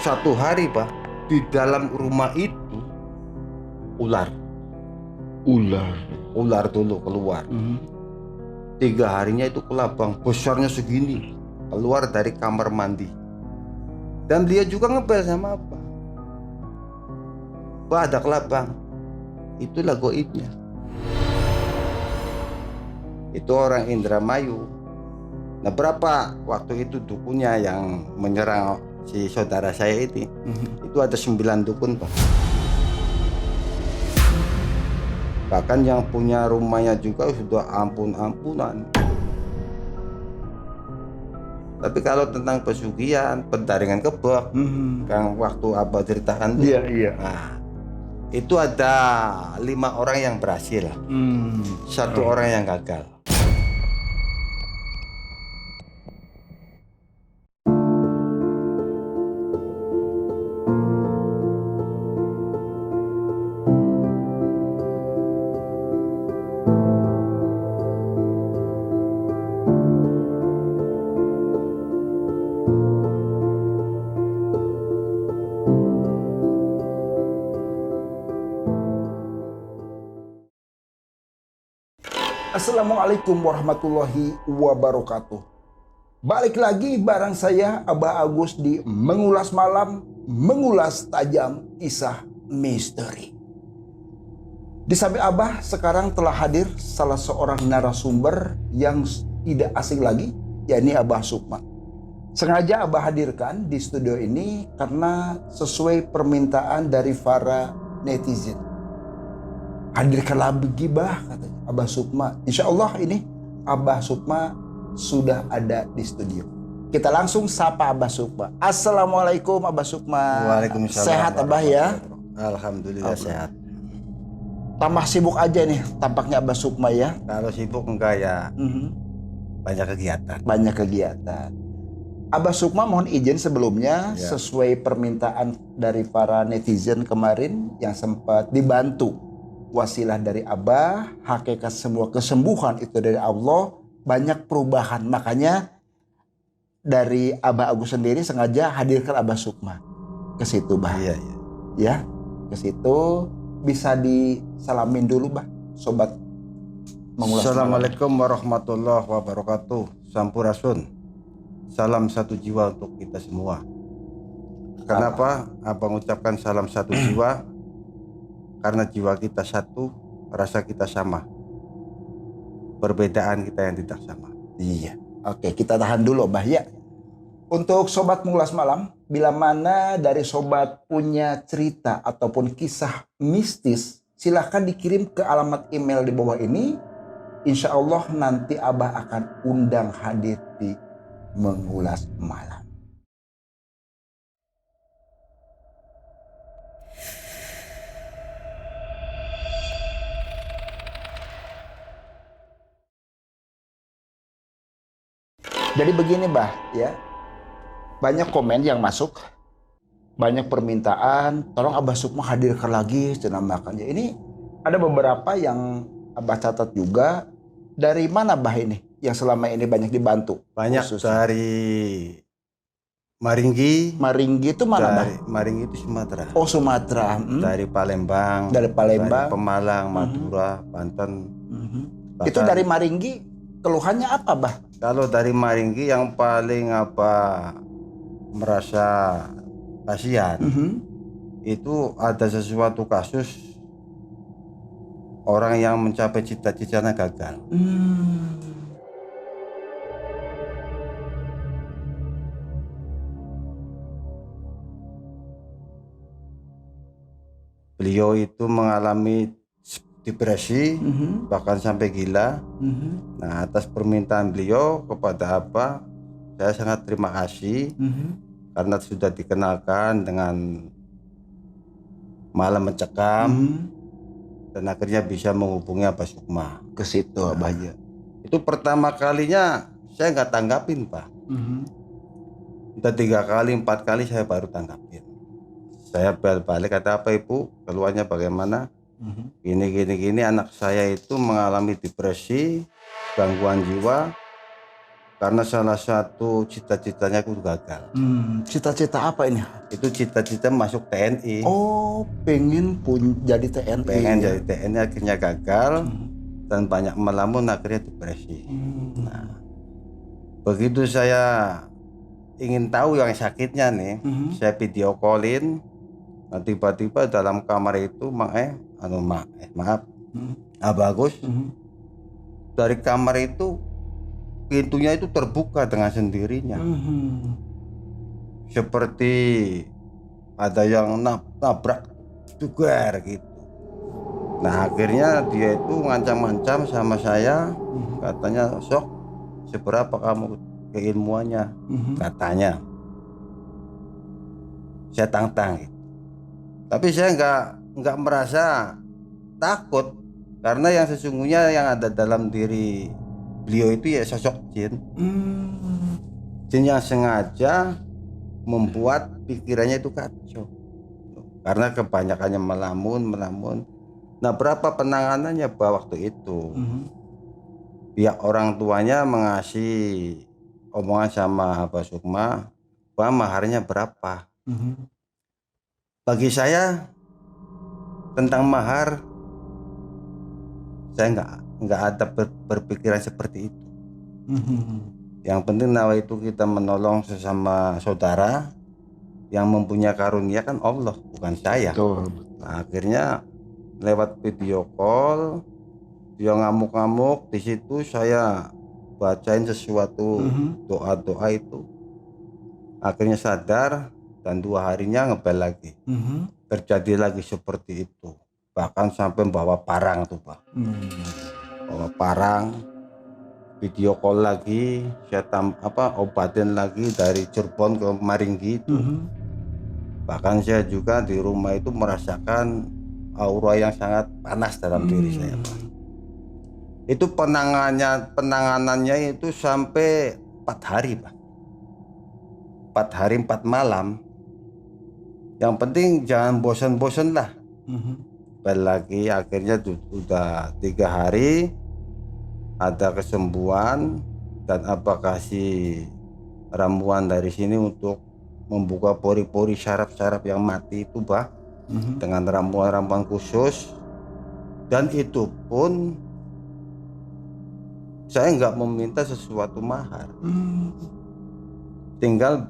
satu hari Pak, di dalam rumah itu ular Ular. dulu keluar. 3 harinya itu kelabang besarnya segini keluar dari kamar mandi, dan dia juga ngebel sama apa, Pak ada kelabang. Itulah goibnya, itu orang Indramayu. Nah berapa waktu itu dukunnya yang menyerang si saudara saya ini, itu ada 9 dukun Pak. Bahkan yang punya rumahnya juga sudah ampun-ampunan. Tapi kalau tentang pesugihan, pendaringan kebak, yang waktu Abah ceritakan tuh, Iya. nah, itu ada 5 orang yang berhasil, 1 orang yang gagal. Assalamualaikum warahmatullahi wabarakatuh. Balik lagi bareng saya Abah Agus di Mengulas Malam, mengulas tajam kisah misteri. Di samping Abah sekarang telah hadir salah seorang narasumber yang tidak asing lagi, yakni Abah Sukma. Sengaja Abah hadirkan di studio ini karena sesuai permintaan dari para netizen. Hadirkanlah begibah, katanya Abah Sukma. Insya Allah ini Abah Sukma sudah ada di studio. Kita langsung sapa Abah Sukma. Assalamualaikum Abah Sukma. Waalaikumsalam. Sehat Abah ya? Alhamdulillah sehat. Tambah sibuk aja nih tampaknya Abah Sukma ya. Kalau sibuk enggak ya, banyak kegiatan. Banyak kegiatan. Abah Sukma mohon izin sebelumnya Ya. sesuai permintaan dari para netizen kemarin yang sempat dibantu. Wasilah dari Abah, hakikat semua kesembuhan itu dari Allah, banyak perubahan. Makanya dari Abah Agus sendiri sengaja hadirkan Abah Sukma ke situ, Bah. Iya. Ya, ke situ bisa disalamin dulu, Bah. Sobat Mengulas Malam. Assalamualaikum warahmatullahi wabarakatuh. Sampurasun. Salam satu jiwa untuk kita semua. Kenapa Abang ucapkan salam satu jiwa? Karena jiwa kita satu, rasa kita sama. Perbedaan kita yang tidak sama. Iya. Oke, kita tahan dulu, Bah ya. Untuk Sobat Mengulas Malam, bila mana dari Sobat punya cerita ataupun kisah mistis, silahkan dikirim ke alamat email di bawah ini. Insya Allah nanti Abah akan undang hadir di Mengulas Malam. Jadi begini Bah ya, banyak komen yang masuk, banyak permintaan, tolong Abah Sukma hadirkan lagi cenamakannya. Ini ada beberapa yang Abah catat juga. Dari mana Bah ini yang selama ini banyak dibantu? Banyak Khususnya dari Maringgi. Maringgi itu mana Bah? Maringgi itu Sumatera. Oh Sumatera. Dari Palembang. Dari Palembang. Dari Pemalang, Madura, Banten. Itu dari Maringgi keluhannya apa Bah? Kalau dari Maringgi yang paling merasa kasihan, itu ada sesuatu kasus orang yang mencapai cita-citanya gagal. Beliau itu mengalami depresi, bahkan sampai gila. Nah, atas permintaan beliau kepada Abah, saya sangat terima kasih karena sudah dikenalkan dengan malam mencekam, dan akhirnya bisa menghubungi Abah Sukma Ke situ Abah ya. Itu pertama kalinya saya nggak tanggapin Pak. Udah 3 kali 4 kali saya baru tanggapin. Saya balik kata apa Ibu, keluarnya bagaimana? Gini anak saya itu mengalami depresi, gangguan jiwa, karena salah satu cita-citanya aku gagal. Cita-cita apa ini? Itu cita-cita masuk TNI. Oh, pengen pun jadi TNI. Pengen ya? jadi TNI, akhirnya gagal dan banyak melamun, akhirnya depresi. Nah, begitu saya ingin tahu yang sakitnya nih, saya video callin. Nah, tiba-tiba dalam kamar itu maaf, Abah Agus, dari kamar itu pintunya itu terbuka dengan sendirinya, seperti ada yang nabrak juga gitu. Nah, akhirnya dia itu ngancam-ngancam sama saya, katanya, "Sok, seberapa kamu keilmuannya?" Katanya. Saya tantang gitu. Tapi saya nggak merasa takut, karena yang sesungguhnya yang ada dalam diri beliau itu ya sosok jin. Jin yang sengaja membuat pikirannya itu kacau, karena kebanyakannya melamun. Nah, berapa penanganannya waktu itu? Pihak orang tuanya mengasih omongan sama Abah Sukma, "Wah, maharnya berapa?" Bagi saya tentang mahar, saya nggak ada berpikiran seperti itu. Yang penting nawa itu kita menolong sesama saudara yang mempunyai karunia, kan Allah, bukan saya. Nah, akhirnya lewat video call dia ngamuk-ngamuk, di situ saya bacain sesuatu doa-doa itu, akhirnya sadar dan 2 harinya ngebel lagi. Terjadi lagi seperti itu, bahkan sampai bawa parang tuh Pak. Bawa parang, video call lagi, saya obatin lagi dari Cirebon ke Maringgi itu. Bahkan saya juga di rumah itu merasakan aura yang sangat panas dalam diri saya Pak. Itu penanganannya itu sampai 4 hari Pak. 4 hari 4 malam. Yang penting jangan bosan-bosan lah. Lagi akhirnya udah 3 hari ada kesembuhan, dan Abah kasih ramuan dari sini untuk membuka pori-pori syaraf-syaraf yang mati itu Bah, dengan ramuan-ramuan khusus. Dan itu pun saya nggak meminta sesuatu mahar, tinggal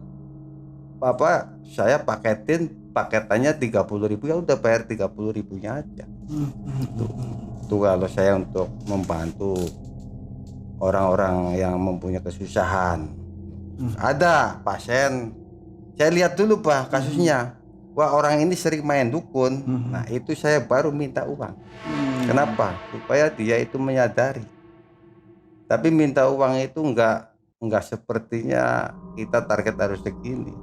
saya paketannya 30.000, ya udah bayar 30.000-nya aja. Itu kalau saya untuk membantu orang-orang yang mempunyai kesusahan. Ada pasien, saya lihat dulu Pak kasusnya, wah orang ini sering main dukun. Nah, itu saya baru minta uang. Kenapa? Supaya dia itu menyadari. Tapi minta uang itu enggak sepertinya kita target harus segini.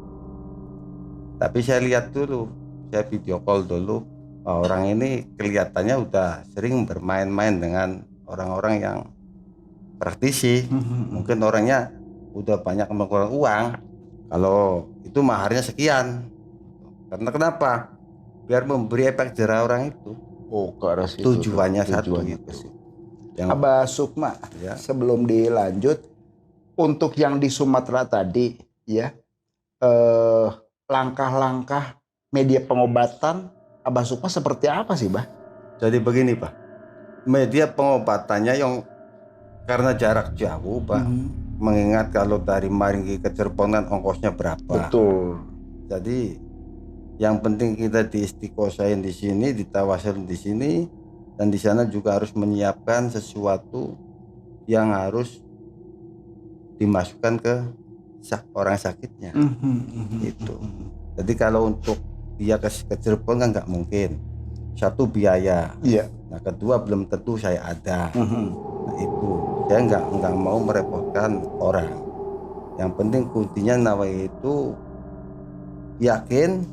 Tapi saya lihat dulu, saya video call dulu, orang ini kelihatannya udah sering bermain-main dengan orang-orang yang praktisi. Mungkin orangnya udah banyak mengeluarkan uang, kalau itu maharnya sekian. Karena kenapa? Biar memberi efek jerah orang itu. Oh, ke arah situ. Tujuannya satu Tujuannya itu. Abah Sukma, Ya. sebelum dilanjut, untuk yang di Sumatera tadi, ya, langkah-langkah media pengobatan Abah Sukma seperti apa sih, Bah? Jadi begini Pak, media pengobatannya yang karena jarak jauh Pak, mengingat kalau dari Maringgi ke Cirebon kan ongkosnya berapa. Betul. Jadi yang penting kita diistiqosahin di sini, ditawasilin di sini, dan di sana juga harus menyiapkan sesuatu yang harus dimasukkan ke orang sakitnya. Itu. Jadi kalau untuk dia ke Cirebon kan nggak mungkin. Satu, biaya. Iya. Nah, kedua, belum tentu saya ada. Nah, itu saya nggak mau merepotkan orang. Yang penting kuntinya nawa itu yakin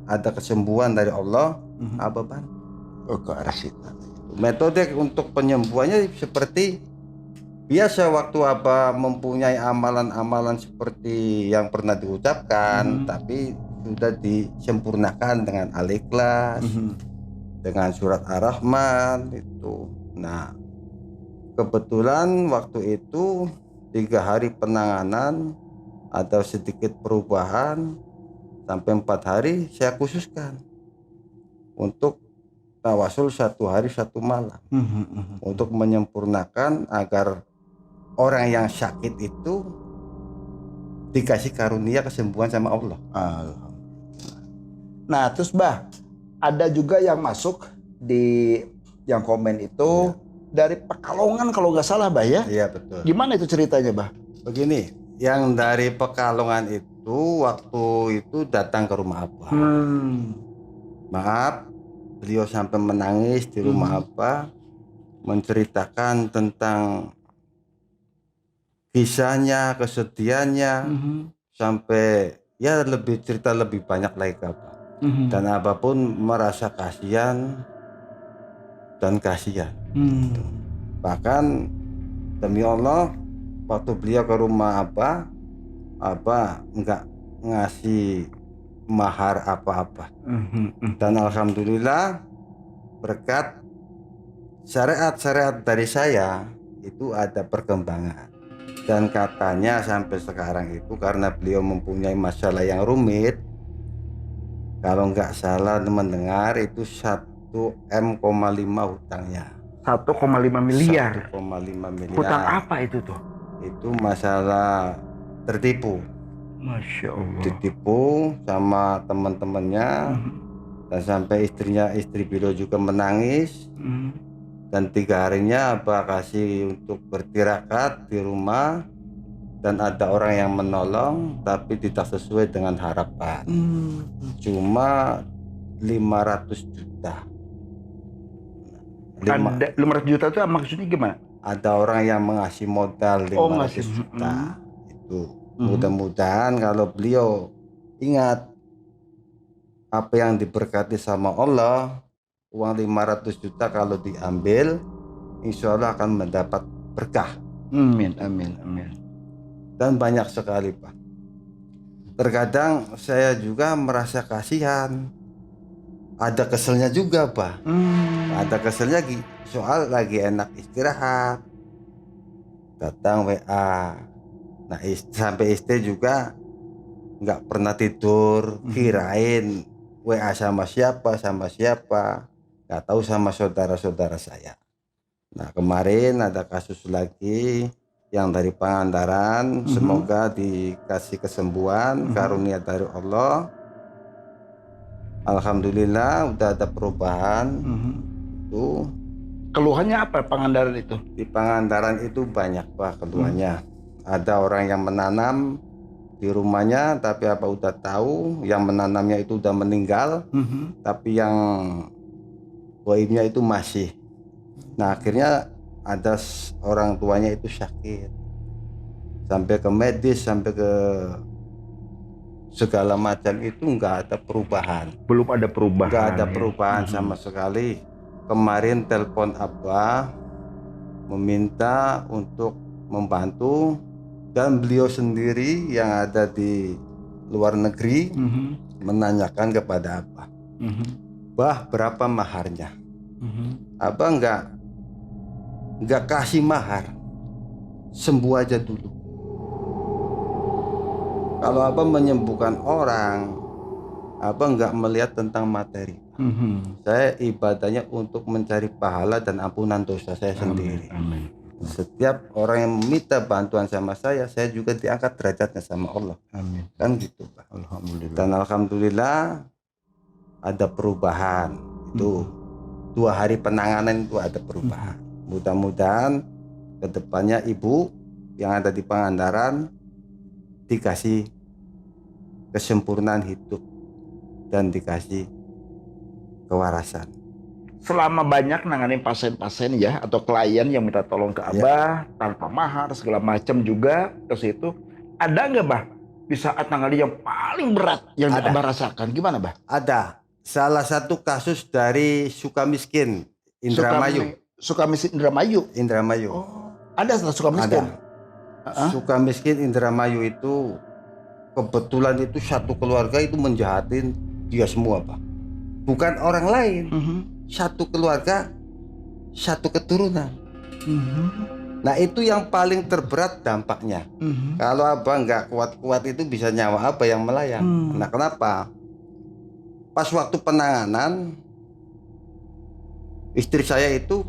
ada kesembuhan dari Allah, Abah bantu. Oh, ke arah situ. Metode untuk penyembuhannya seperti biasa, waktu Abah mempunyai amalan-amalan seperti yang pernah diucapkan, tapi sudah disempurnakan dengan Al-Ikhlas, dengan surat Ar-Rahman itu. Nah, kebetulan waktu itu 3 hari penanganan atau sedikit perubahan sampai 4 hari saya khususkan untuk tawasul 1 hari 1 malam untuk menyempurnakan agar orang yang sakit itu dikasih karunia kesembuhan sama Allah. Nah terus Bah, ada juga yang masuk di yang komen itu dari Pekalongan kalau nggak salah Bah ya? Iya betul. Gimana itu ceritanya Bah? Begini, yang dari Pekalongan itu waktu itu datang ke rumah Abah. Maaf, beliau sampai menangis di rumah Abah, menceritakan tentang kisahnya, kesedihannya, sampai ya cerita lebih banyak lagi ke Abah. Dan Abah pun merasa kasihan dan kasihan. Bahkan demi Allah, waktu beliau ke rumah Abah enggak ngasih mahar apa-apa. Dan alhamdulillah berkat syariat-syariat dari saya itu ada perkembangan. Dan katanya sampai sekarang itu karena beliau mempunyai masalah yang rumit, kalau nggak salah mendengar itu 1,5 M hutangnya. 1,5 miliar. 1,5 miliar. Hutang apa itu tuh? Itu masalah tertipu. Masya Allah. Ditipu sama teman-temannya, dan sampai istri beliau juga menangis. Dan 3 harinya Abah kasih untuk bertirakat di rumah, dan ada orang yang menolong tapi tidak sesuai dengan harapan. Cuma 500 juta. Ada 500 juta itu maksudnya gimana? Ada orang yang mengasih modal 500 juta. Itu mudah-mudahan kalau beliau ingat apa yang diberkati sama Allah, uang 500 juta kalau diambil insya Allah akan mendapat berkah. Amin. Dan banyak sekali Pak. Terkadang saya juga merasa kasihan, ada keselnya juga Pak. Ada keselnya soal lagi enak istirahat, datang WA. Nah sampai istri juga nggak pernah tidur, kirain WA sama siapa, nggak tahu sama saudara-saudara saya. Nah kemarin ada kasus lagi yang dari Pangandaran, semoga dikasih kesembuhan, karunia dari Allah. Alhamdulillah udah ada perubahan. Itu keluhannya apa Pangandaran itu? Di Pangandaran itu banyak Pak keluhannya. Ada orang yang menanam di rumahnya, tapi apa udah tahu yang menanamnya itu udah meninggal, tapi yang goibnya itu masih. Nah akhirnya ada orang tuanya itu sakit, sampai ke medis, sampai ke segala macam itu nggak ada perubahan. Belum ada perubahan. Nggak ada perubahan sama sekali. Kemarin telepon Abah meminta untuk membantu, dan beliau sendiri yang ada di luar negeri menanyakan kepada Abah, Bah berapa maharnya? Abah nggak kasih mahar, sembuh aja dulu. Kalau Abah menyembuhkan orang, Abah nggak melihat tentang materi. Saya ibadahnya untuk mencari pahala dan ampunan dosa saya sendiri. Amin. Setiap orang yang meminta bantuan sama saya juga diangkat derajatnya sama Allah. Amin. Kan gitu Pak. Alhamdulillah. Dan alhamdulillah ada perubahan. Itu 2 hari penanganan itu ada perubahan. Mudah-mudahan kedepannya ibu yang ada di Pangandaran dikasih kesempurnaan hidup dan dikasih kewarasan. Selama banyak nanganin pasien-pasien ya atau klien yang minta tolong ke Abah tanpa mahar segala macam juga, terus itu ada nggak Bah di saat nanganin yang paling berat yang Abah rasakan? Gimana Bah? Ada. Salah satu kasus dari Sukamiskin Indramayu. Sukamiskin Indramayu. Oh, ada setelah Sukamiskin. Sukamiskin Indramayu itu kebetulan itu satu keluarga itu menjahatin dia semua Pak. Bukan orang lain. Satu keluarga, satu keturunan. Nah itu yang paling terberat dampaknya. Kalau abah nggak kuat-kuat itu bisa nyawa abah yang melayang. Nah kenapa? Pas waktu penanganan istri saya itu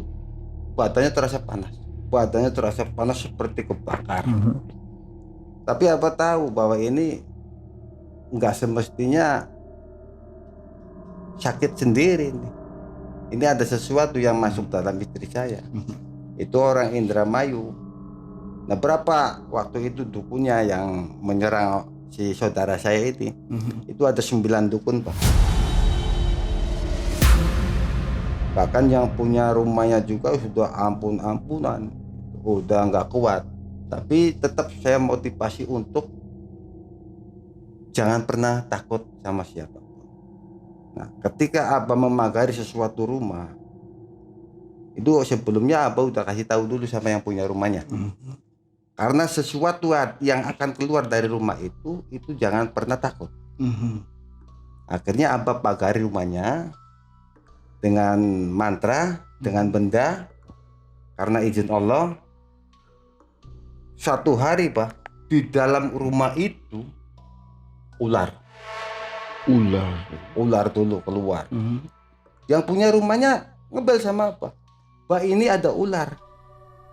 badannya terasa panas. Badannya terasa panas seperti kebakar. Tapi abah tahu bahwa ini nggak semestinya sakit sendiri nih. Ini ada sesuatu yang masuk dalam istri saya. Itu orang Indramayu. Nah berapa waktu itu dukunnya yang menyerang si saudara saya ini? Itu ada 9 dukun Pak. Bahkan yang punya rumahnya juga sudah ampun-ampunan, udah nggak kuat. Tapi tetap saya motivasi untuk jangan pernah takut sama siapa. Nah ketika abah memagari sesuatu rumah, itu sebelumnya abah udah kasih tahu dulu sama yang punya rumahnya. Karena sesuatu yang akan keluar dari rumah itu jangan pernah takut. Akhirnya abah pagari rumahnya dengan mantra, dengan benda, karena izin Allah. Satu hari Pak, di dalam rumah itu ular dulu keluar. Yang punya rumahnya ngebel sama apa? Pak ini ada ular.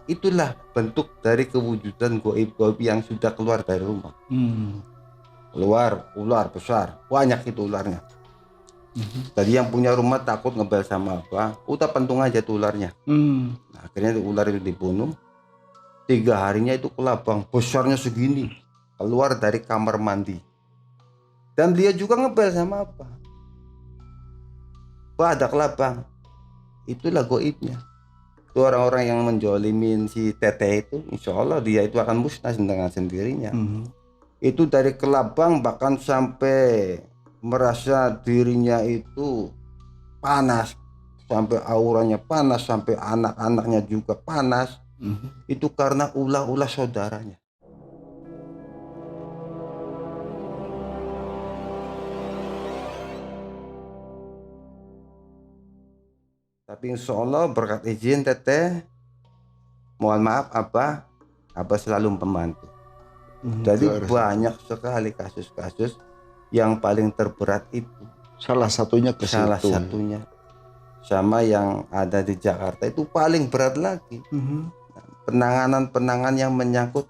Itulah bentuk dari kewujudan goib-goib yang sudah keluar dari rumah. Keluar ular besar, banyak itu ularnya. Tadi yang punya rumah takut ngebel sama apa, udah pentung aja tuh ularnya. Nah, akhirnya ular itu dibunuh. 3 harinya itu kelabang besarnya segini keluar dari kamar mandi. Dan dia juga ngebel sama apa, Pak ada kelabang. Itulah goibnya. Itu orang-orang yang menjolimin si Teteh itu, insya Allah dia itu akan musnah dengan sendirinya. Itu dari kelabang bahkan sampai merasa dirinya itu panas, sampai auranya panas, sampai anak-anaknya juga panas. Itu karena ulah-ulah saudaranya. Tapi insya Allah berkat izin Teteh, mohon maaf Abah selalu membantu. Jadi banyak sekali kasus-kasus yang paling terberat itu. Salah satunya ke Salah situ. satunya sama yang ada di Jakarta itu paling berat lagi. Penanganan yang menyangkut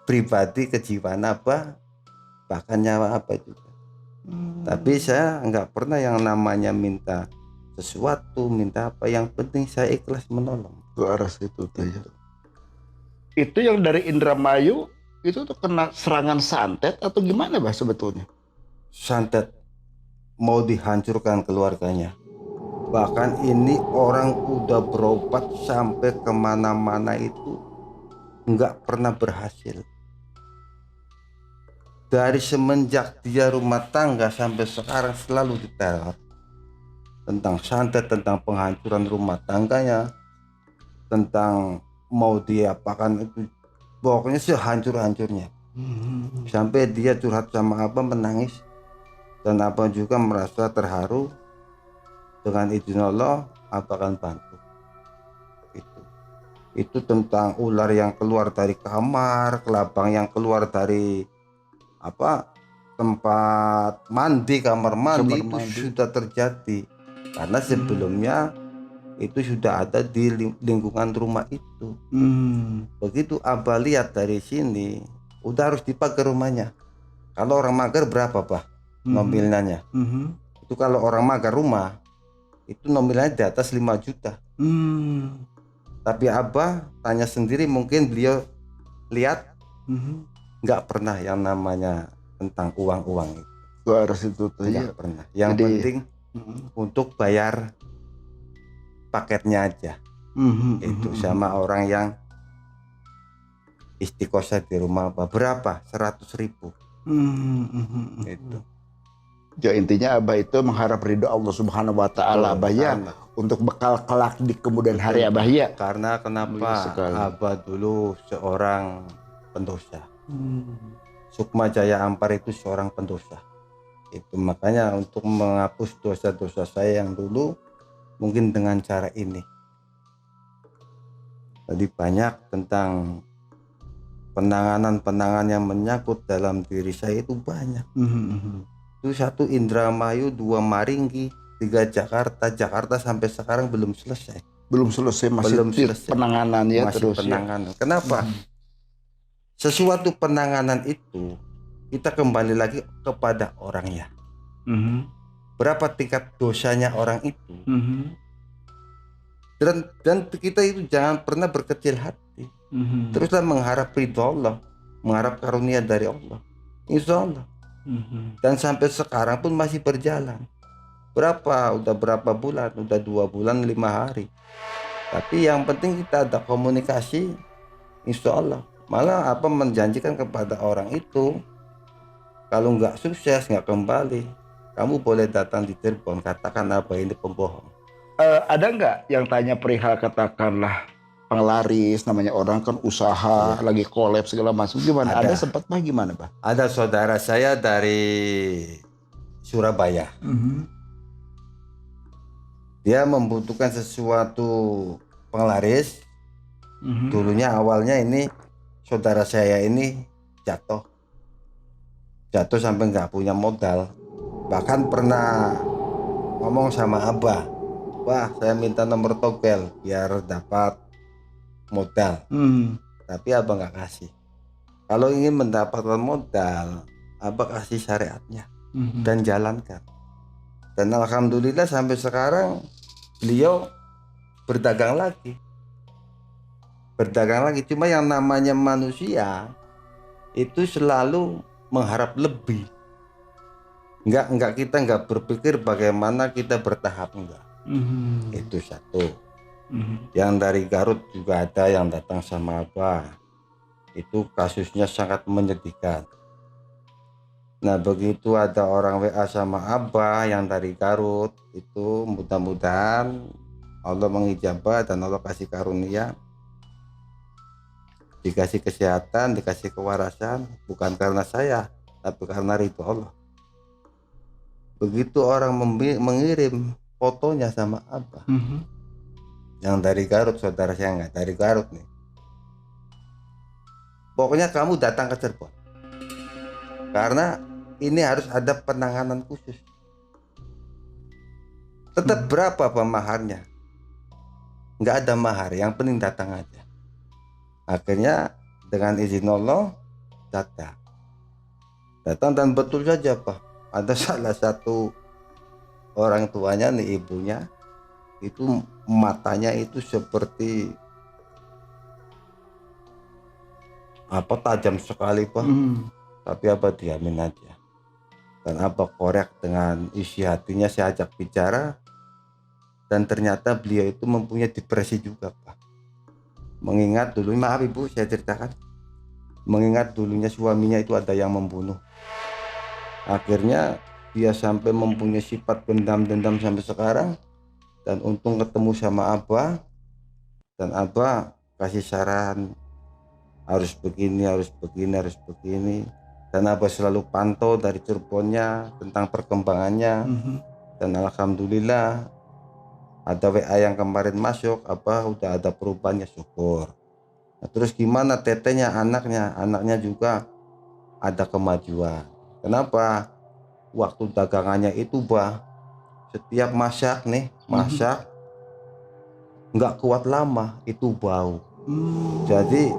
pribadi, kejiwaan Abah, bahkan nyawa Abah juga. Tapi saya nggak pernah yang namanya minta sesuatu, minta apa, yang penting saya ikhlas menolong. Ke arah situ tuh ya. Itu yang dari Indramayu itu tuh kena serangan santet atau gimana Bah sebetulnya? Santet, mau dihancurkan keluarganya. Bahkan ini orang udah berobat sampai kemana-mana itu nggak pernah berhasil. Dari semenjak dia rumah tangga sampai sekarang selalu diteror. Tentang santet, tentang penghancuran rumah tangganya, tentang mau diapakan itu, pokoknya sehancur-hancurnya. Sampai dia curhat sama Abah menangis, dan Abah juga merasa terharu. Dengan izin Allah Abah akan bantu. Itu tentang ular yang keluar dari kamar, kelabang yang keluar dari tempat mandi, kamar mandi itu sudah terjadi. Karena sebelumnya itu sudah ada di lingkungan rumah itu. Begitu Abah lihat dari sini, udah harus dipakai rumahnya. Kalau orang magar berapa Pak nominalnya? Itu kalau orang magar rumah itu nominalnya di atas 5 juta. Tapi Abah tanya sendiri, mungkin beliau lihat nggak pernah yang namanya tentang uang-uang itu. Harus itu tuh ya. Nggak pernah. Yang penting untuk bayar paketnya aja. Itu sama orang yang istiqosah di rumah Abah berapa? 100.000. Itu. Ya intinya Abah itu mengharap ridho Allah Subhanahu wa taala Abah ya, untuk bekal kelak di kemudian hari Abah ya. Karena kenapa? Abah dulu seorang pendosa. Sukma Jaya Ampar itu seorang pendosa. Itu makanya untuk menghapus dosa-dosa saya yang dulu mungkin dengan cara ini. Jadi banyak tentang penanganan yang menyangkut dalam diri saya itu banyak. Itu 1 Indramayu, 2 Maringgi, 3 Jakarta. Jakarta sampai sekarang belum selesai. Belum selesai, masih Belum selesai. penanganan ya, Masih terus penanganan. Kenapa? Sesuatu penanganan itu kita kembali lagi kepada orangnya. Berapa tingkat dosanya orang itu. Dan kita itu jangan pernah berkecil hati. Teruslah mengharap ridho Allah, mengharap karunia dari Allah, insya Allah. Dan sampai sekarang pun masih berjalan. Udah berapa bulan? Udah 2 bulan 5 hari. Tapi yang penting kita ada komunikasi, insya Allah. Malah menjanjikan kepada orang itu, kalau nggak sukses, nggak kembali, kamu boleh datang di Cirebon, katakan ini pembohong. Ada nggak yang tanya perihal katakanlah penglaris, namanya orang kan usaha, lagi kolaps segala macam, gimana? Ada sempat Pak, gimana Pak? Ada saudara saya dari Surabaya. Dia membutuhkan sesuatu penglaris. Dulunya awalnya ini saudara saya ini jatuh sampai nggak punya modal. Bahkan pernah ngomong sama Abah, "Wah, saya minta nomor togel biar dapat modal." Tapi Abah nggak kasih. Kalau ingin mendapatkan modal, Abah kasih syariatnya dan jalankan. Dan alhamdulillah sampai sekarang beliau berdagang lagi. Cuma yang namanya manusia itu selalu mengharap lebih. Kita nggak berpikir bagaimana kita bertahap, enggak. Itu satu. Yang dari Garut juga ada yang datang sama Abah. Itu kasusnya sangat menyedihkan. Nah, begitu ada orang WA sama Abah yang dari Garut, itu mudah-mudahan Allah mengijabah dan Allah kasih karunia, dikasih kesehatan, dikasih kewarasan, bukan karena saya, tapi karena ridho Allah. Begitu orang mengirim fotonya sama Abah, yang dari Garut, saudara saya nggak dari Garut nih, pokoknya kamu datang ke Cirebon, karena ini harus ada penanganan khusus. Tetap berapa pemaharnya? Nggak ada mahar, yang penting datang aja. Akhirnya dengan izin Allah datang dan betul saja Pak, ada salah satu orang tuanya nih, ibunya itu matanya itu seperti tajam sekali Pak. Tapi diamin aja. Dan korek dengan isi hatinya, saya ajak bicara, dan ternyata beliau itu mempunyai depresi juga Pak. Mengingat dulu, maaf Ibu saya ceritakan, mengingat dulunya suaminya itu ada yang membunuh. Akhirnya dia sampai mempunyai sifat dendam sampai sekarang. Dan untung ketemu sama Abah, dan Abah kasih saran, harus begini. Dan Abah selalu pantau dari Cirebonnya tentang perkembangannya. Dan alhamdulillah ada WA yang kemarin masuk, Abah udah ada perubahannya, syukur. Nah, terus gimana tetenya, anaknya juga ada kemajuan. Kenapa? Waktu dagangannya itu Bah, setiap masak nggak kuat lama itu bau. Jadi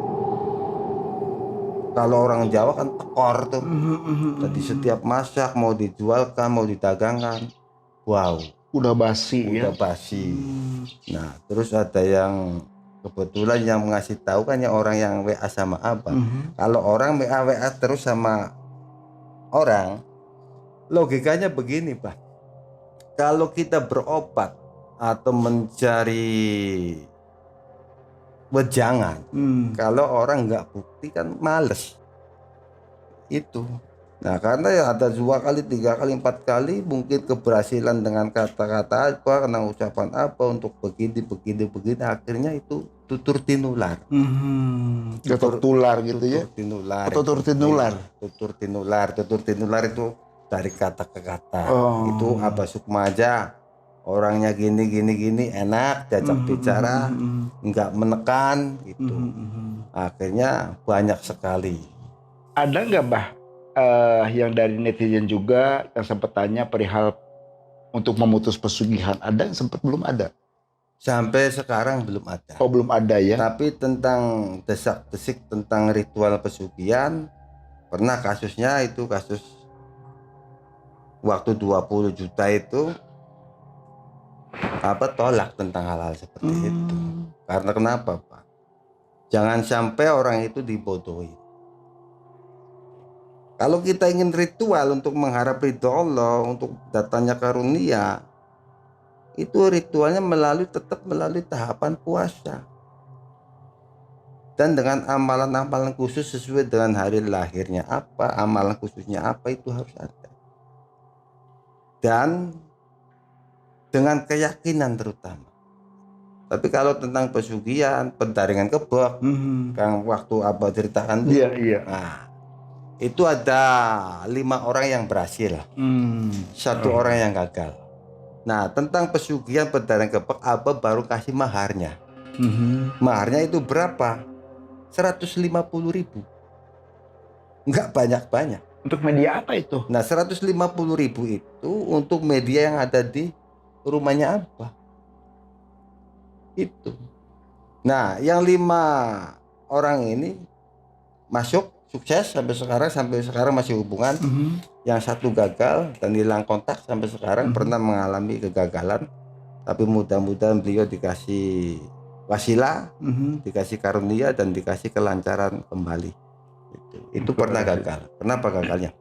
kalau orang Jawa kan tekor tuh. Jadi setiap masak, mau dijualkan, mau didagangkan, wow, udah basi. Nah, terus ada yang kebetulan yang mengasih tahu kan ya orang yang WA sama Abah. Kalau orang WA terus sama orang, logikanya begini Pak, kalau kita berobat atau mencari wejangan, kalau orang nggak bukti kan males itu. Nah, karena ya ada 2 kali, 3 kali, 4 kali mungkin keberhasilan dengan kata-kata apa, kena ucapan apa untuk begini, akhirnya itu tutur tinular. Tutur tinular gitu ya. Tutur tinular itu dari kata ke kata. Itu Abah Sukmaja orangnya gini enak diajak bicara, nggak menekan gitu. Akhirnya banyak sekali. Ada nggak Bah yang dari netizen juga yang sempat tanya perihal untuk memutus pesugihan, ada yang sempat belum ada? Sampai sekarang belum ada. Oh belum ada ya? Tapi tentang desak-desik tentang ritual pesugihan, pernah kasusnya itu kasus waktu 20 juta itu tolak tentang hal-hal seperti itu. Karena kenapa Pak? Jangan sampai orang itu dibodohi. Kalau kita ingin ritual untuk mengharap ridho Allah, untuk datangnya karunia, itu ritualnya tetap melalui tahapan puasa. Dan dengan amalan-amalan khusus sesuai dengan hari lahirnya apa, amalan khususnya apa itu harus ada. Dan dengan keyakinan terutama. Tapi kalau tentang pesugihan, pendaringan kebak, yang waktu Abah ceritakan tuh, Iya. nah, itu ada 5 orang yang berhasil, 1 orang yang gagal. Nah, tentang pesugihan pendaringan kebak, Abah baru kasih maharnya. Maharnya itu berapa? 150.000. Nggak banyak-banyak. Untuk media apa itu? Nah, 150.000 itu untuk media yang ada di rumahnya Abah. Itu. Nah, yang 5 orang ini masuk sukses sampai sekarang masih hubungan. Yang 1 gagal dan hilang kontak sampai sekarang, pernah mengalami kegagalan. Tapi mudah-mudahan beliau dikasih wasilah, dikasih karunia dan dikasih kelancaran kembali. Itu pernah gagal. Kenapa gagalnya?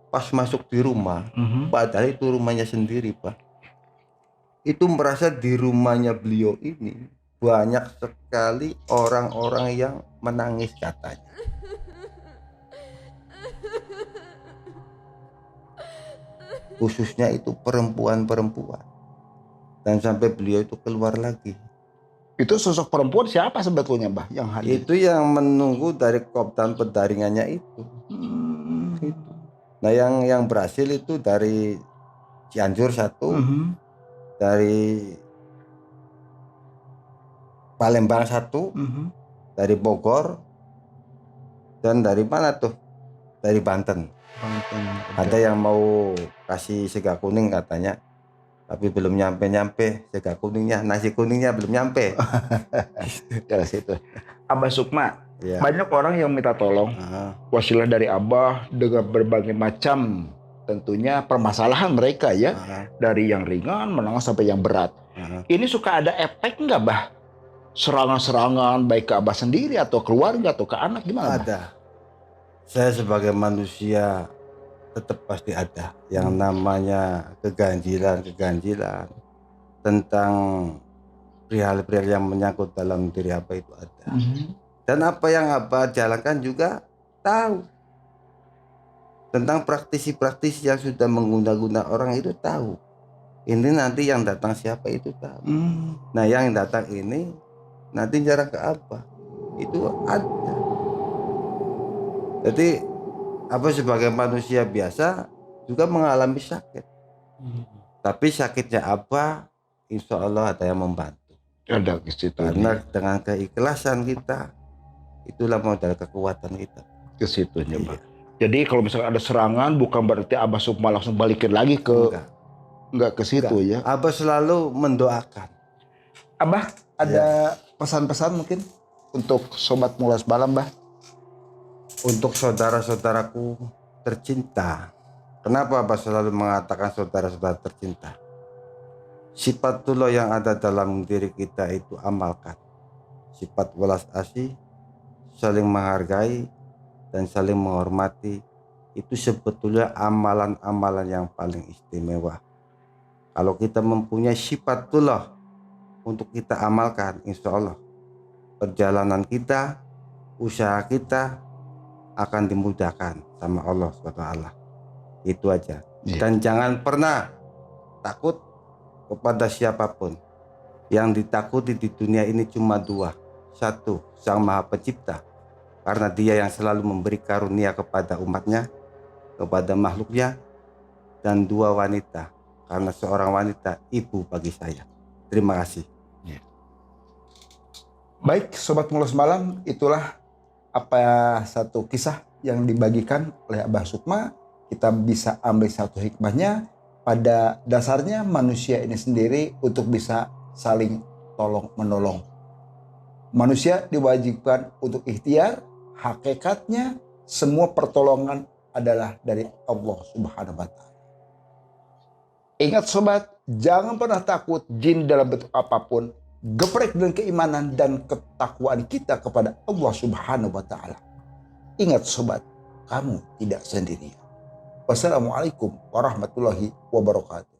Pas masuk di rumah, padahal itu rumahnya sendiri Pak. Itu merasa di rumahnya beliau ini banyak sekali orang-orang yang menangis katanya. Khususnya itu perempuan-perempuan. Dan sampai beliau itu keluar lagi. Itu sosok perempuan siapa sebetulnya Bah yang hadir? Itu yang menunggu dari kopdan pendaringannya itu. Itu. Nah yang berhasil itu dari Cianjur 1, dari Palembang 1, dari Bogor, dan dari mana tuh? Dari Banten. Ada yang mau kasih sega kuning katanya, tapi belum nyampe sega kuningnya, nasi kuningnya belum nyampe. Dari situ. Abah Sukma, Ya. banyak orang yang minta tolong wasilah dari Abah dengan berbagai macam tentunya permasalahan mereka ya, dari yang ringan menengah sampai yang berat. Ini suka ada efek nggak Bah? Serangan-serangan baik ke Abah sendiri atau keluarga atau ke anak, gimana Bah? Ada. Saya sebagai manusia tetap pasti ada yang namanya keganjilan tentang perihal-perihal yang menyangkut dalam diri Abah itu ada. Dan apa yang Abah jalankan juga tahu. Tentang praktisi-praktisi yang sudah mengguna-guna orang itu tahu. Ini nanti yang datang siapa itu tahu. Nah yang datang ini nanti jarang ke Abah itu ada. Jadi Abah sebagai manusia biasa juga mengalami sakit. Tapi sakitnya Abah insya Allah ada yang membantu. Ada ke situ. Karena dengan keikhlasan kita, itulah modal kekuatan kita. Ke situnya Bah. Jadi kalau misalnya ada serangan bukan berarti Abah Sukma langsung balikin lagi ke enggak ke situ ya. Abah selalu mendoakan. Abah ada pesan-pesan mungkin untuk sobat Mulas Malam Bah? Untuk saudara-saudaraku tercinta. Kenapa Abah selalu mengatakan saudara-saudara tercinta? Sifatullah yang ada dalam diri kita itu amalkan. Sifat welas asih, saling menghargai dan saling menghormati, itu sebetulnya amalan-amalan yang paling istimewa. Kalau kita mempunyai sifatullah untuk kita amalkan, insya Allah perjalanan kita, usaha kita akan dimudahkan sama Allah SWT. Itu aja. Dan jangan pernah takut kepada siapapun. Yang ditakuti di dunia ini cuma 2. 1, Sang Maha Pencipta, karena Dia yang selalu memberi karunia kepada umatnya, kepada makhluknya. Dan 2, wanita, karena seorang wanita ibu bagi saya. Terima kasih. Baik, Sobat Mengulas Malam, itulah satu kisah yang dibagikan oleh Abah Sukma. Kita bisa ambil satu hikmahnya. Pada dasarnya manusia ini sendiri untuk bisa saling tolong menolong. Manusia diwajibkan untuk ikhtiar. Hakikatnya semua pertolongan adalah dari Allah Subhanahu wa Ta'ala. Ingat sobat, jangan pernah takut jin dalam bentuk apapun. Geprek dengan keimanan dan ketakwaan kita kepada Allah Subhanahu wa Ta'ala. Ingat sobat, kamu tidak sendirian. Wassalamualaikum warahmatullahi wabarakatuh.